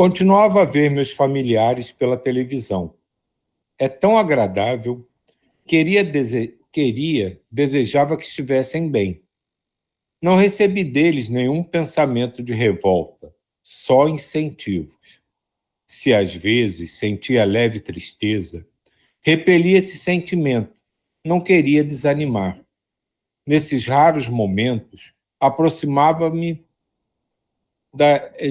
Continuava a ver meus familiares pela televisão. É tão agradável. Desejava que estivessem bem. Não recebi deles nenhum pensamento de revolta, só incentivos. Se às vezes sentia leve tristeza, repeli esse sentimento, não queria desanimar. Nesses raros momentos, aproximava-me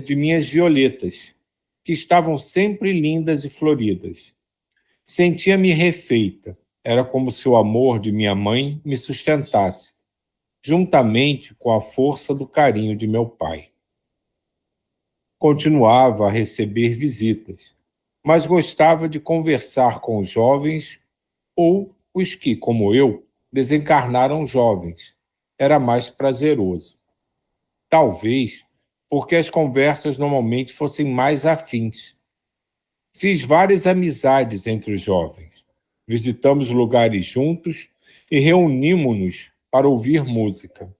de minhas violetas, que estavam sempre lindas e floridas. Sentia-me refeita, era como se o amor de minha mãe me sustentasse, juntamente com a força do carinho de meu pai. Continuava a receber visitas, mas gostava de conversar com os jovens ou os que, como eu, desencarnaram jovens. Era mais prazeroso. Talvez porque as conversas normalmente fossem mais afins. Fiz várias amizades entre os jovens. Visitamos lugares juntos e reunimos-nos para ouvir música.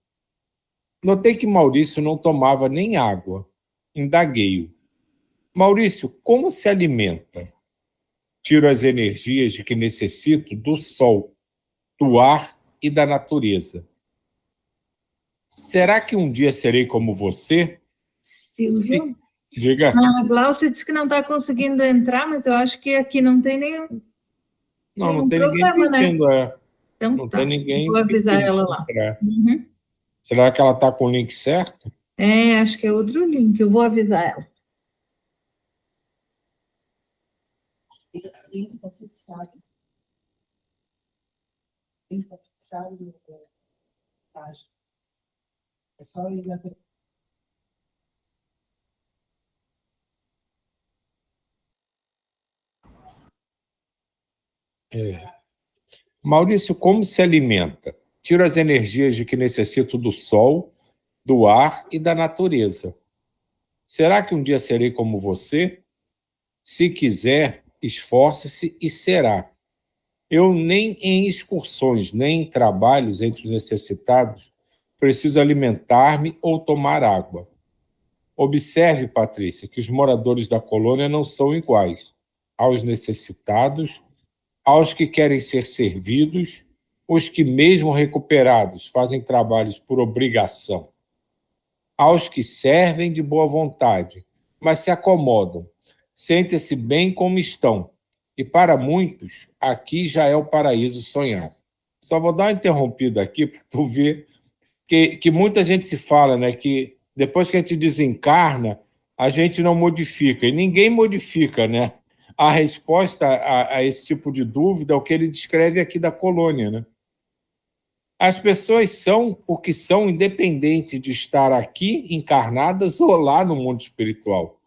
Notei que Maurício não tomava nem água. Indaguei-o. Maurício, como se alimenta? Tiro as energias de que necessito do sol, do ar e da natureza. Será que um dia serei como você? Silvio? Diga. A Glaucia disse que não está conseguindo entrar, mas eu acho que aqui não tem nenhum Não tem problema, ninguém pedindo, né? Então não tá, tem ninguém vou avisar pedindo ela lá. Uhum. Será que ela está com o link certo? Acho que é outro link, eu vou avisar ela. O link está fixado. O link está fixado na página. É só ir na... Maurício, como se alimenta? Tiro as energias de que necessito do sol, do ar e da natureza. Será que um dia serei como você? Se quiser, esforce-se e será. Eu nem em excursões, nem em trabalhos entre os necessitados, preciso alimentar-me ou tomar água. Observe, Patrícia, que os moradores da colônia não são iguais aos necessitados, aos que querem ser servidos, os que, mesmo recuperados, fazem trabalhos por obrigação, aos que servem de boa vontade, mas se acomodam, sentem-se bem como estão, e para muitos, aqui já é o paraíso sonhado. Só vou dar uma interrompida aqui para tu ver que muita gente se fala, né, que depois que a gente desencarna, a gente não modifica, e ninguém modifica, né? A resposta a esse tipo de dúvida é o que ele descreve aqui da colônia, né? As pessoas são o que são, independente de estar aqui encarnadas ou lá no mundo espiritual.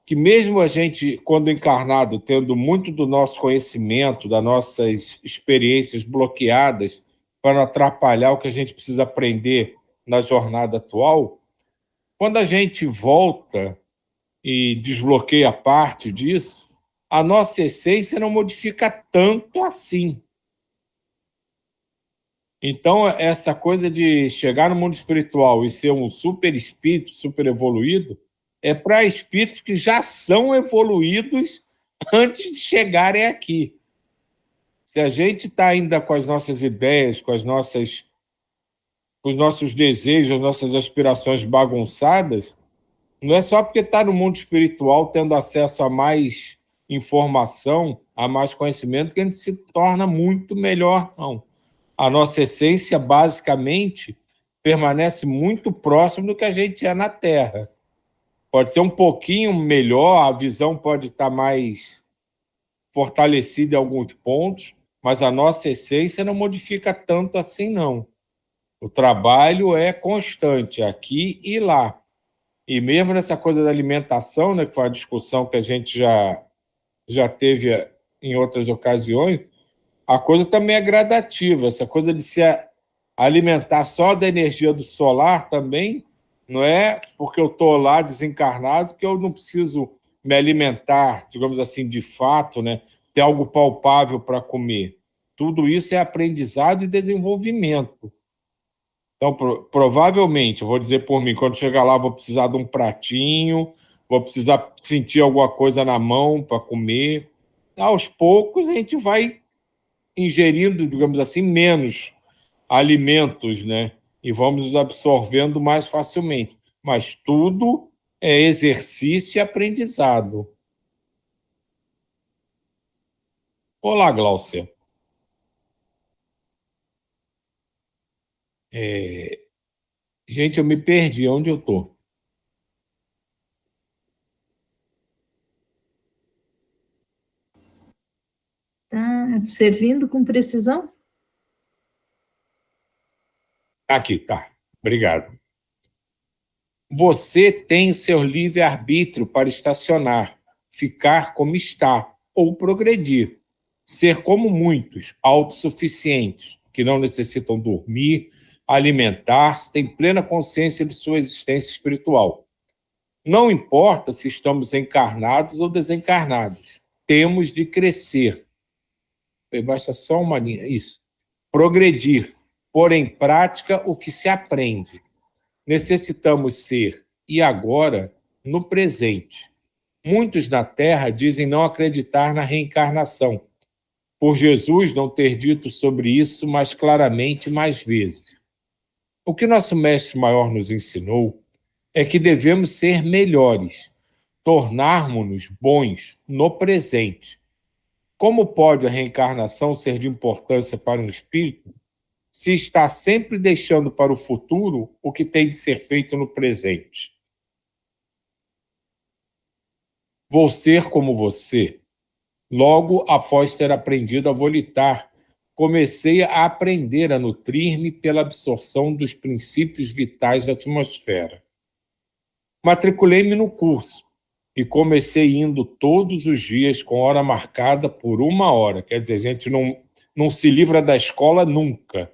Que mesmo a gente, quando encarnado, tendo muito do nosso conhecimento, das nossas experiências bloqueadas para não atrapalhar o que a gente precisa aprender na jornada atual, quando a gente volta e desbloqueia parte disso, a nossa essência não modifica tanto assim. Então, essa coisa de chegar no mundo espiritual e ser um super espírito, super evoluído, é para espíritos que já são evoluídos antes de chegarem aqui. Se a gente está ainda com as nossas ideias, com os nossos desejos, as nossas aspirações bagunçadas, não é só porque está no mundo espiritual tendo acesso a mais informação, a mais conhecimento, que a gente se torna muito melhor, não. A nossa essência, basicamente, permanece muito próximo do que a gente é na Terra. Pode ser um pouquinho melhor, a visão pode estar mais fortalecida em alguns pontos, mas a nossa essência não modifica tanto assim, não. O trabalho é constante, aqui e lá. E mesmo nessa coisa da alimentação, né, que foi uma discussão que a gente já teve em outras ocasiões, a coisa também é gradativa. Essa coisa de se alimentar só da energia do solar também não é porque eu estou lá desencarnado que eu não preciso me alimentar, digamos assim, de fato, né? Ter algo palpável para comer. Tudo isso é aprendizado e desenvolvimento. Então, provavelmente, eu vou dizer por mim, quando chegar lá, vou precisar de um pratinho, vou precisar sentir alguma coisa na mão para comer. Aos poucos, a gente vai ingerindo, digamos assim, menos alimentos, né? E vamos absorvendo mais facilmente. Mas tudo é exercício e aprendizado. Olá, Gláucia. Gente, eu me perdi. Onde eu estou? Tá servindo com precisão? Aqui, tá. Obrigado. Você tem o seu livre-arbítrio para estacionar, ficar como está ou progredir. Ser como muitos, autossuficientes, que não necessitam dormir, alimentar-se, têm plena consciência de sua existência espiritual. Não importa se estamos encarnados ou desencarnados, temos de crescer. Basta só uma linha. Isso. Progredir, pôr em prática o que se aprende. Necessitamos ser, e agora, no presente. Muitos na Terra dizem não acreditar na reencarnação, por Jesus não ter dito sobre isso mais claramente mais vezes. O que nosso Mestre Maior nos ensinou é que devemos ser melhores, tornarmos-nos bons no presente. Como pode a reencarnação ser de importância para um espírito se está sempre deixando para o futuro o que tem de ser feito no presente? Vou ser como você. Logo após ter aprendido a volitar, comecei a aprender a nutrir-me pela absorção dos princípios vitais da atmosfera. Matriculei-me no curso e comecei indo todos os dias com hora marcada por 1 hora. Quer dizer, a gente não se livra da escola nunca.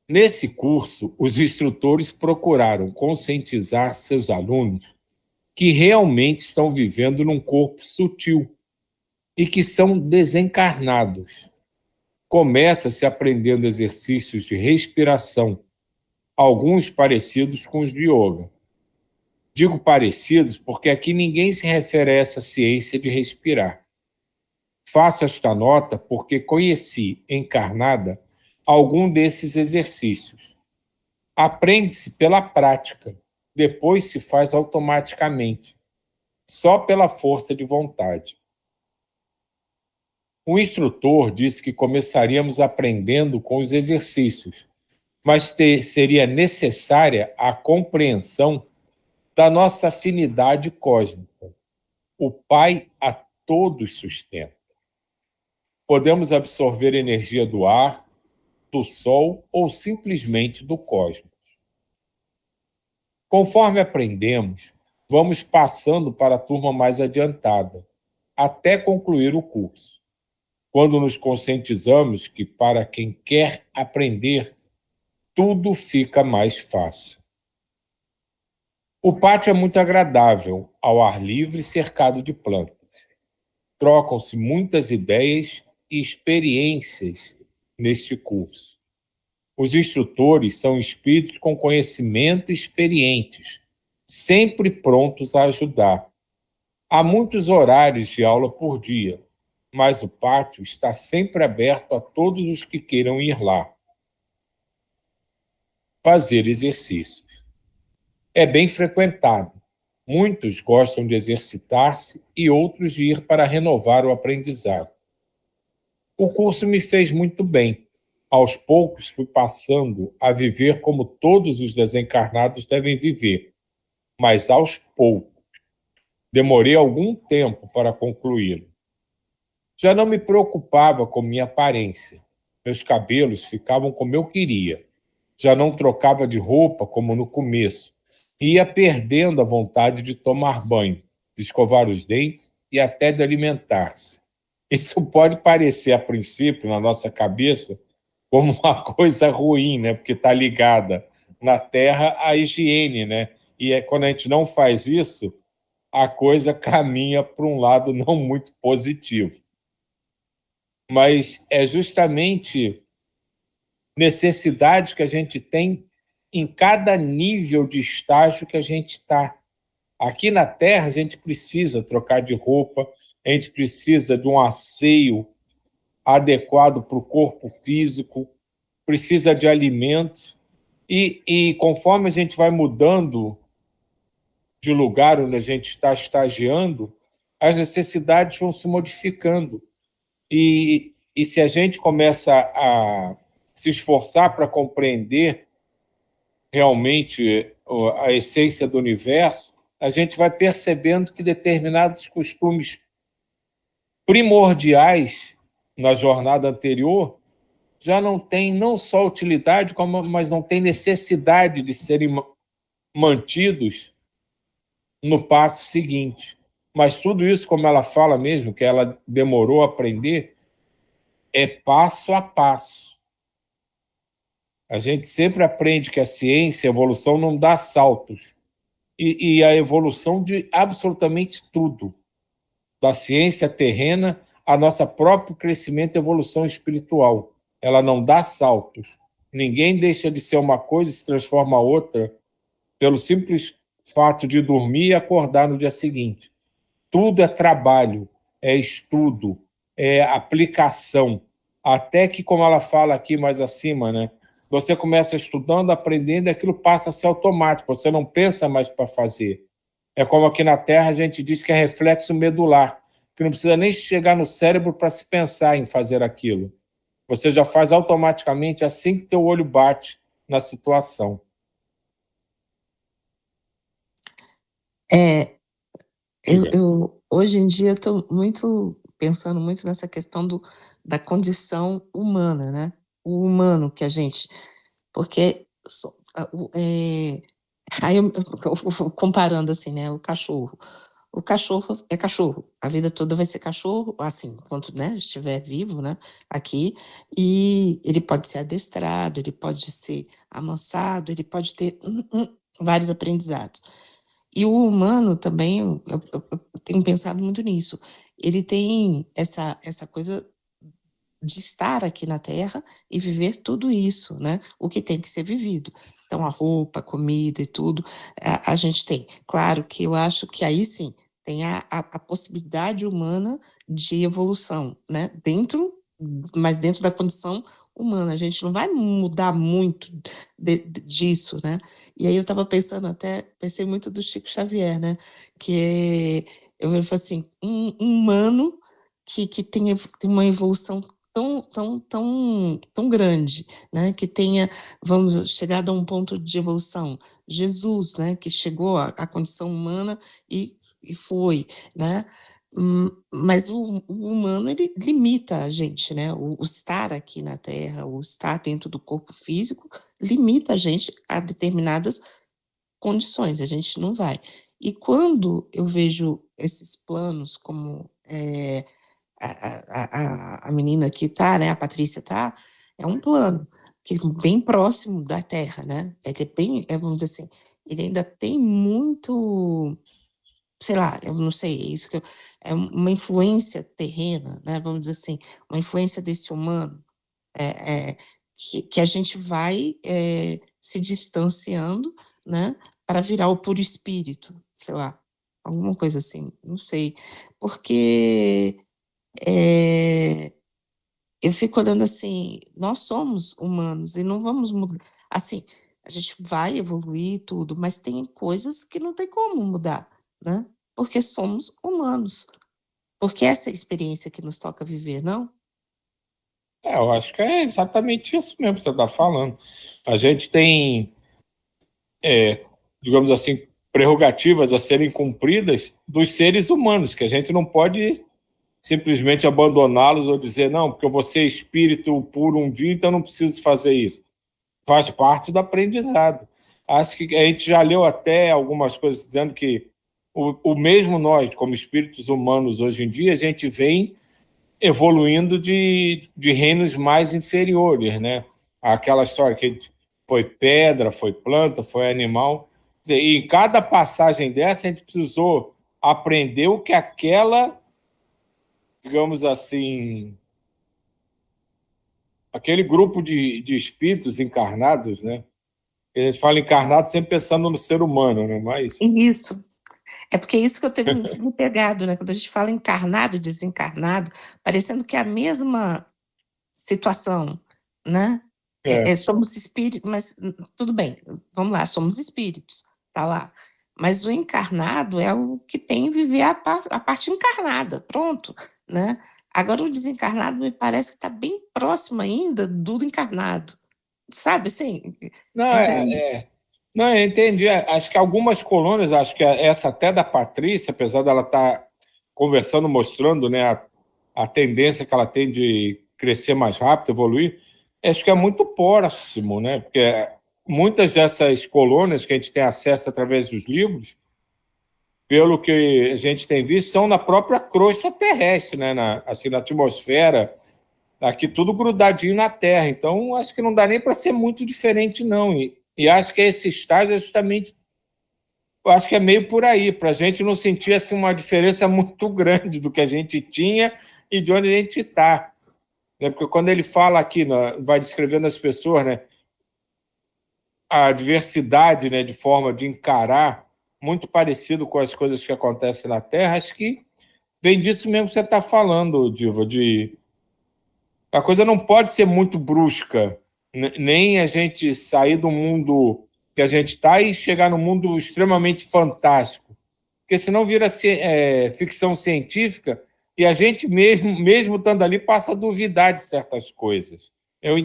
Nesse curso, os instrutores procuraram conscientizar seus alunos que realmente estão vivendo num corpo sutil e que são desencarnados. Começa-se aprendendo exercícios de respiração, alguns parecidos com os de yoga. Digo parecidos porque aqui ninguém se refere a essa ciência de respirar. Faço esta nota porque conheci, encarnada, algum desses exercícios. Aprende-se pela prática, depois se faz automaticamente, só pela força de vontade. O instrutor disse que começaríamos aprendendo com os exercícios, mas seria necessária a compreensão da nossa afinidade cósmica. O Pai a todos sustenta. Podemos absorver energia do ar, do Sol ou simplesmente do cosmos. Conforme aprendemos, vamos passando para a turma mais adiantada, até concluir o curso. Quando nos conscientizamos que, para quem quer aprender, tudo fica mais fácil. O pátio é muito agradável, ao ar livre, cercado de plantas. Trocam-se muitas ideias e experiências neste curso. Os instrutores são espíritos com conhecimento e experientes, sempre prontos a ajudar. Há muitos horários de aula por dia, mas o pátio está sempre aberto a todos os que queiram ir lá fazer exercícios. É bem frequentado. Muitos gostam de exercitar-se e outros de ir para renovar o aprendizado. O curso me fez muito bem. Aos poucos fui passando a viver como todos os desencarnados devem viver, mas aos poucos. Demorei algum tempo para concluí-lo. Já não me preocupava com minha aparência. Meus cabelos ficavam como eu queria. Já não trocava de roupa como no começo. Ia perdendo a vontade de tomar banho, de escovar os dentes e até de alimentar-se. Isso pode parecer, a princípio, na nossa cabeça, como uma coisa ruim, né? Porque está ligada na Terra à higiene, né? E quando a gente não faz isso, a coisa caminha para um lado não muito positivo. Mas é justamente necessidades que a gente tem em cada nível de estágio que a gente está. Aqui na Terra, a gente precisa trocar de roupa, a gente precisa de um asseio adequado para o corpo físico, precisa de alimentos, e conforme a gente vai mudando de lugar onde a gente está estagiando, as necessidades vão se modificando. E se a gente começa a se esforçar para compreender realmente a essência do universo, a gente vai percebendo que determinados costumes primordiais na jornada anterior já não têm não só utilidade, mas não têm necessidade de serem mantidos no passo seguinte. Mas tudo isso, como ela fala mesmo, que ela demorou a aprender, é passo a passo. A gente sempre aprende que a ciência, a evolução não dá saltos. E a evolução de absolutamente tudo, da ciência terrena a nosso próprio crescimento e evolução espiritual. Ela não dá saltos. Ninguém deixa de ser uma coisa e se transforma em outra pelo simples fato de dormir e acordar no dia seguinte. Tudo é trabalho, é estudo, é aplicação. Até que, como ela fala aqui mais acima, né? Você começa estudando, aprendendo, e aquilo passa a ser automático, você não pensa mais para fazer. É como aqui na Terra a gente diz que é reflexo medular, que não precisa nem chegar no cérebro para se pensar em fazer aquilo. Você já faz automaticamente assim que teu olho bate na situação. Hoje em dia estou pensando muito nessa questão da condição humana, né? O humano que a gente... Porque aí eu comparando assim, né? O cachorro é cachorro, a vida toda vai ser cachorro, assim, enquanto, né, estiver vivo, né, aqui, e ele pode ser adestrado, ele pode ser amansado, ele pode ter vários aprendizados. E o humano também, eu tenho pensado muito nisso, ele tem essa coisa de estar aqui na Terra e viver tudo isso, né? O que tem que ser vivido. Então, a roupa, a comida e tudo, a gente tem. Claro que eu acho que aí sim tem a possibilidade humana de evolução, né? Mas dentro da condição humana. A gente não vai mudar muito disso, né? E aí eu estava pensei muito do Chico Xavier, né? Que eu falei assim, um humano que tem uma evolução tão grande, né? Que tenha, vamos, chegado a um ponto de evolução. Jesus, né? Que chegou à condição humana e foi, né? Mas o humano, ele limita a gente, né? O estar aqui na Terra, o estar dentro do corpo físico, limita a gente a determinadas condições, a gente não vai. E quando eu vejo esses planos como a menina que tá, né, a Patrícia tá, é um plano que bem próximo da Terra, né? Ele é bem, vamos dizer assim, ele ainda tem muito, sei lá, eu não sei, isso que é uma influência terrena, né? Vamos dizer assim, uma influência desse humano, que a gente vai se distanciando, né? Para virar o puro espírito, sei lá, alguma coisa assim, não sei, porque eu fico olhando assim, nós somos humanos e não vamos mudar. Assim, a gente vai evoluir e tudo, mas tem coisas que não tem como mudar, né? Porque somos humanos. Porque essa é a experiência que nos toca viver, não? Eu acho que é exatamente isso mesmo que você está falando. A gente tem, digamos assim, prerrogativas a serem cumpridas dos seres humanos, que a gente não pode simplesmente abandoná-los ou dizer, não, porque eu vou ser espírito puro um dia, então não preciso fazer isso. Faz parte do aprendizado. Acho que a gente já leu até algumas coisas dizendo que o mesmo nós, como espíritos humanos hoje em dia, a gente vem evoluindo de reinos mais inferiores, né? Aquela história que foi pedra, foi planta, foi animal. Quer dizer, e em cada passagem dessa, a gente precisou aprender o que aquela, digamos assim, aquele grupo de espíritos encarnados, né? A gente fala encarnado sempre pensando no ser humano, né? Mas Isso. É porque é isso que eu tenho me pegado, né? Quando a gente fala encarnado, desencarnado, parecendo que é a mesma situação, né? É. Somos espíritos, mas tudo bem, vamos lá, somos espíritos, tá lá. Mas o encarnado é o que tem que viver a parte encarnada, pronto, né? Agora o desencarnado me parece que está bem próximo ainda do encarnado, sabe assim? Não, Entende? não, eu entendi. Acho que algumas colônias, acho que essa até da Patrícia, apesar dela estar conversando, mostrando, né, a tendência que ela tem de crescer mais rápido, evoluir, acho que é muito próximo, né? Porque muitas dessas colônias que a gente tem acesso através dos livros, pelo que a gente tem visto, são na própria crosta terrestre, né? Assim, na atmosfera, aqui tudo grudadinho na Terra. Então, acho que não dá nem para ser muito diferente, não. E acho que esse estágio é justamente, eu acho que é meio por aí, para a gente não sentir assim, uma diferença muito grande do que a gente tinha e de onde a gente está. Né? Porque quando ele fala aqui, vai descrevendo as pessoas, né, a diversidade, né, de forma de encarar, muito parecido com as coisas que acontecem na Terra, acho que vem disso mesmo que você está falando, Diva, de a coisa não pode ser muito brusca, nem a gente sair do mundo que a gente está e chegar no mundo extremamente fantástico, porque senão vira ficção científica e a gente mesmo estando ali, passa a duvidar de certas coisas.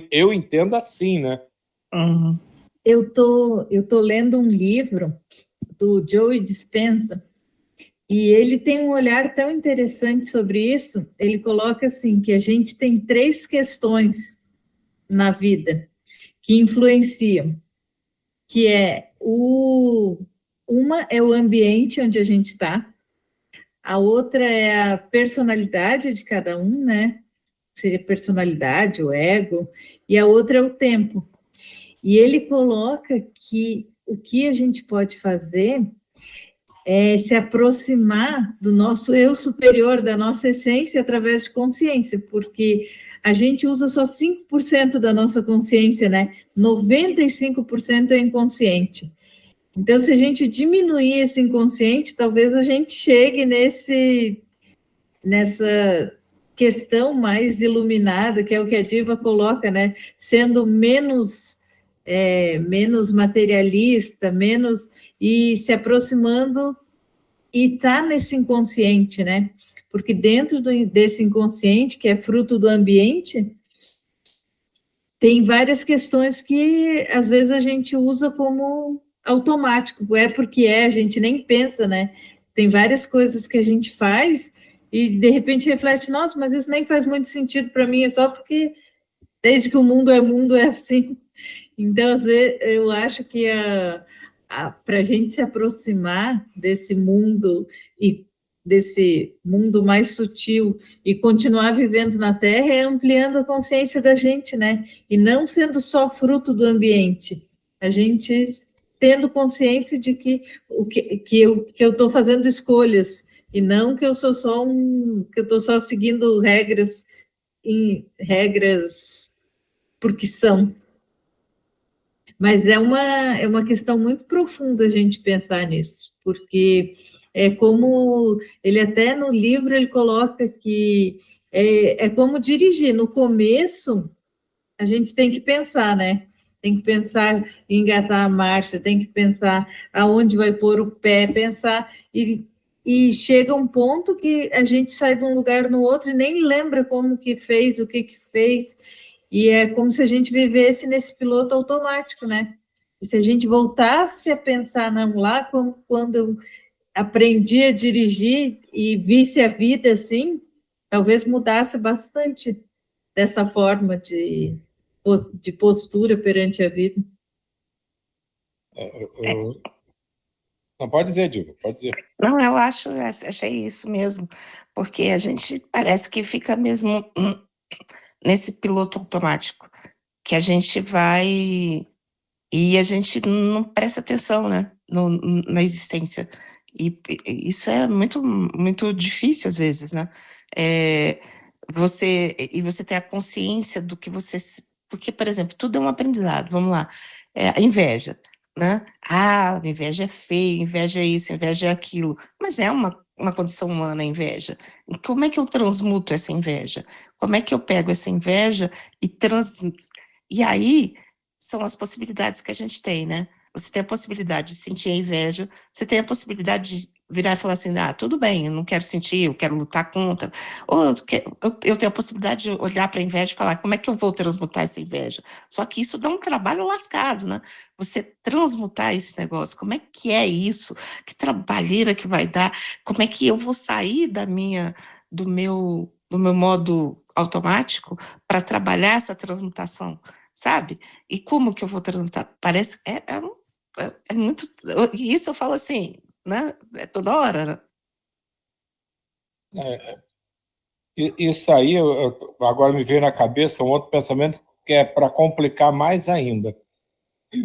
Eu entendo assim, né? Uhum. Eu tô lendo um livro do Joe Dispenza, e ele tem um olhar tão interessante sobre isso. Ele coloca assim, que a gente tem 3 questões na vida que influenciam, que uma é o ambiente onde a gente está, a outra é a personalidade de cada um, né? Seria personalidade, o ego, e a outra é o tempo. E ele coloca que o que a gente pode fazer é se aproximar do nosso eu superior, da nossa essência, através de consciência, porque a gente usa só 5% da nossa consciência, né? 95% é inconsciente. Então, se a gente diminuir esse inconsciente, talvez a gente chegue nessa questão mais iluminada, que é o que a Diva coloca, né? Sendo menos materialista, e se aproximando e tá nesse inconsciente, né? Porque dentro desse inconsciente, que é fruto do ambiente, tem várias questões que às vezes a gente usa como automático, porque a gente nem pensa, né? Tem várias coisas que a gente faz e de repente reflete, nossa, mas isso nem faz muito sentido para mim, é só porque desde que o mundo é assim. Então, às vezes, eu acho que para a gente se aproximar desse mundo e desse mundo mais sutil e continuar vivendo na Terra é ampliando a consciência da gente, né? E não sendo só fruto do ambiente. A gente tendo consciência de que eu estou fazendo escolhas e não que eu sou só que eu estou só seguindo regras porque são. Mas é uma questão muito profunda a gente pensar nisso, porque é como ele até no livro ele coloca que é como dirigir. No começo, a gente tem que pensar, né? Tem que pensar em engatar a marcha, tem que pensar aonde vai pôr o pé, pensar, e chega um ponto que a gente sai de um lugar no outro e nem lembra como que fez, o que fez, e é como se a gente vivesse nesse piloto automático, né? E se a gente voltasse a pensar, não, lá quando eu aprendi a dirigir e visse a vida assim, talvez mudasse bastante dessa forma de postura perante a vida. Não, pode dizer, Diva, pode dizer. Não, achei isso mesmo, porque a gente parece que fica mesmo nesse piloto automático, que a gente vai e a gente não presta atenção, né, na existência. E isso é muito, muito difícil às vezes, né? Você ter a consciência do que você. Porque, por exemplo, tudo é um aprendizado. Vamos lá. A inveja. né? Ah, inveja é feio, inveja é isso, inveja é aquilo. Mas é uma condição humana a inveja. E como é que eu transmuto essa inveja? Como é que eu pego essa inveja e E aí são as possibilidades que a gente tem, né? Você tem a possibilidade de sentir a inveja, você tem a possibilidade de virar e falar assim, ah, tudo bem, eu não quero sentir, eu quero lutar contra. Ou eu tenho a possibilidade de olhar para a inveja e falar, como é que eu vou transmutar essa inveja? Só que isso dá um trabalho lascado, né? Você transmutar esse negócio, como é isso? Que trabalheira que vai dar? Como é que eu vou sair do meu modo automático para trabalhar essa transmutação, sabe? E como que eu vou transmutar? Parece é muito. E isso eu falo assim, né? É toda hora, né? Isso aí, agora me veio na cabeça um outro pensamento que é para complicar mais ainda.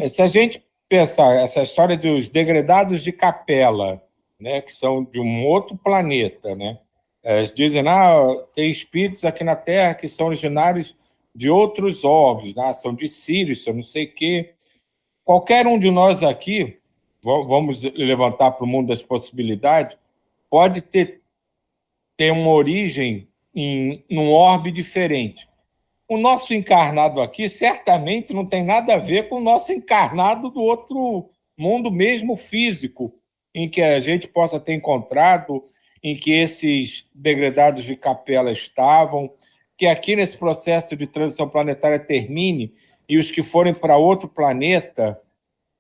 Se a gente pensar essa história dos degredados de Capela, né, que são de um outro planeta, né? Eles dizem, tem espíritos aqui na Terra que são originários de outros orbes, né? São de Sírios, eu não sei o quê. Qualquer um de nós aqui, vamos levantar para o mundo das possibilidades, pode ter uma origem num orbe diferente. O nosso encarnado aqui certamente não tem nada a ver com o nosso encarnado do outro mundo, mesmo físico, em que a gente possa ter encontrado, em que esses degredados de Capela estavam, que aqui nesse processo de transição planetária termine e os que forem para outro planeta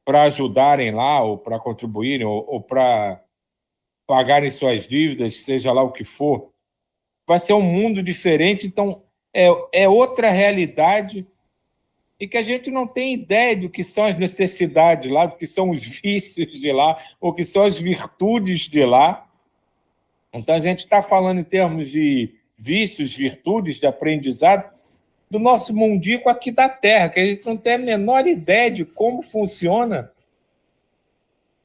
para ajudarem lá, ou para contribuírem, ou para pagarem suas dívidas, seja lá o que for, vai ser um mundo diferente, então é outra realidade e que a gente não tem ideia do que são as necessidades lá, do que são os vícios de lá, ou que são as virtudes de lá. Então, a gente está falando em termos de vícios, virtudes, de aprendizado, do nosso mundico aqui da Terra, que a gente não tem a menor ideia de como funciona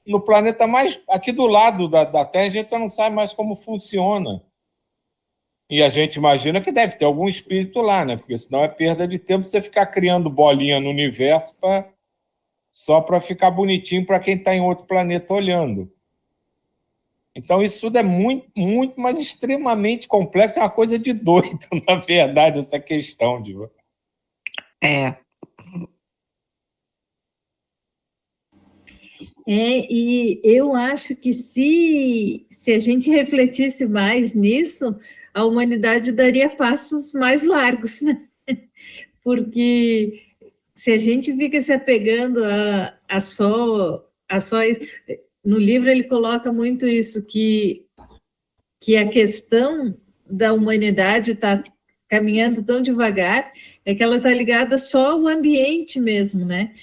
no planeta mais aqui do lado da Terra, a gente não sabe mais como funciona. E a gente imagina que deve ter algum espírito lá, né? Porque senão é perda de tempo você ficar criando bolinha no universo só para ficar bonitinho para quem está em outro planeta olhando. Então, isso tudo é muito, muito, mas extremamente complexo, é uma coisa de doido, na verdade, essa questão, Diva. É. E eu acho que se a gente refletisse mais nisso, a humanidade daria passos mais largos, né? Porque se a gente fica se apegando a só isso, no livro ele coloca muito isso, que a questão da humanidade está caminhando tão devagar, é que ela está ligada só ao ambiente mesmo, né?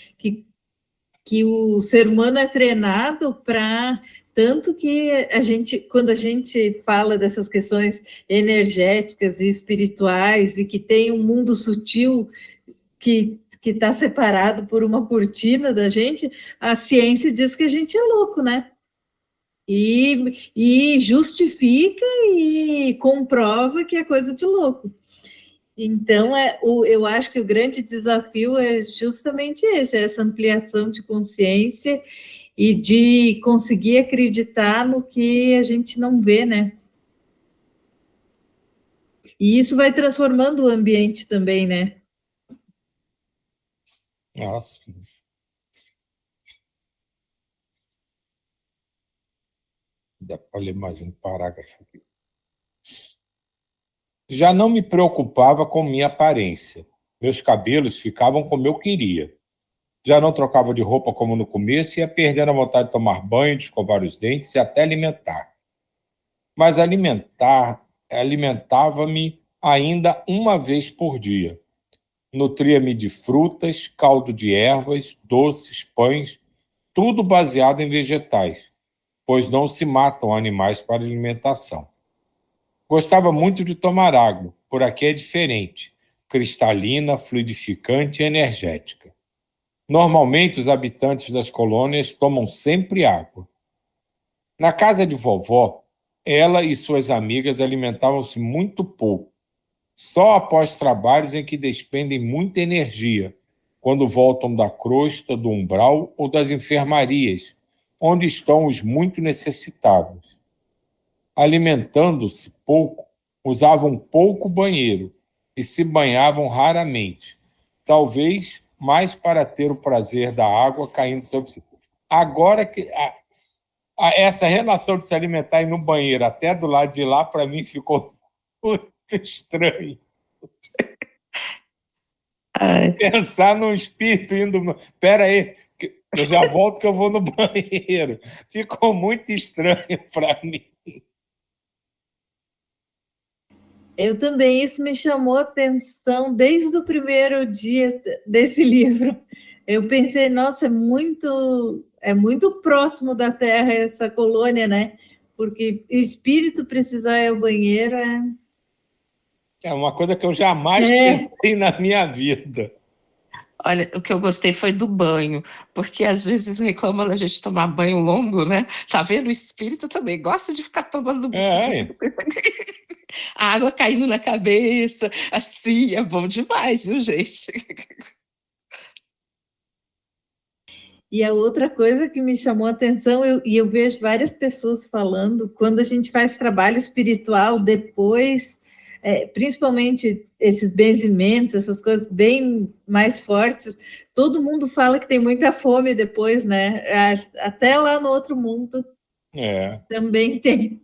Que o ser humano é treinado para tanto que quando a gente fala dessas questões energéticas e espirituais e que tem um mundo sutil que está separado por uma cortina da gente, a ciência diz que a gente é louco, né? E justifica e comprova que é coisa de louco. Então, eu acho que o grande desafio é justamente esse, essa ampliação de consciência e de conseguir acreditar no que a gente não vê, né? E isso vai transformando o ambiente também, né? Nossa. Dá para ler mais um parágrafo aqui. Já não me preocupava com minha aparência. Meus cabelos ficavam como eu queria. Já não trocava de roupa como no começo e ia perdendo a vontade de tomar banho, de escovar os dentes e até alimentar. Mas alimentava-me ainda uma vez por dia. Nutria-me de frutas, caldo de ervas, doces, pães, tudo baseado em vegetais, pois não se matam animais para alimentação. Gostava muito de tomar água, por aqui é diferente, cristalina, fluidificante e energética. Normalmente, os habitantes das colônias tomam sempre água. Na casa de vovó, ela e suas amigas alimentavam-se muito pouco, só após trabalhos em que despendem muita energia, quando voltam da crosta, do umbral ou das enfermarias, onde estão os muito necessitados. Alimentando-se pouco, usavam pouco banheiro e se banhavam raramente, talvez mais para ter o prazer da água caindo sobre si. Agora que essa relação de se alimentar e ir no banheiro até do lado de lá, para mim, ficou muito estranho. Pensar num espírito indo... Espera aí, eu já volto que eu vou no banheiro. Ficou muito estranho para mim. Eu também, isso me chamou a atenção desde o primeiro dia desse livro. Eu pensei, nossa, é muito próximo da Terra essa colônia, né? Porque espírito precisar ir ao banheiro É uma coisa que eu jamais pensei na minha vida. Olha, o que eu gostei foi do banho, porque às vezes reclamam da gente tomar banho longo, né? Tá vendo? O espírito também gosta de ficar tomando a água caindo na cabeça, assim, é bom demais, viu, gente? E a outra coisa que me chamou a atenção, eu vejo várias pessoas falando, quando a gente faz trabalho espiritual depois, principalmente esses benzimentos, essas coisas bem mais fortes, todo mundo fala que tem muita fome depois, né? Até lá no outro mundo também tem.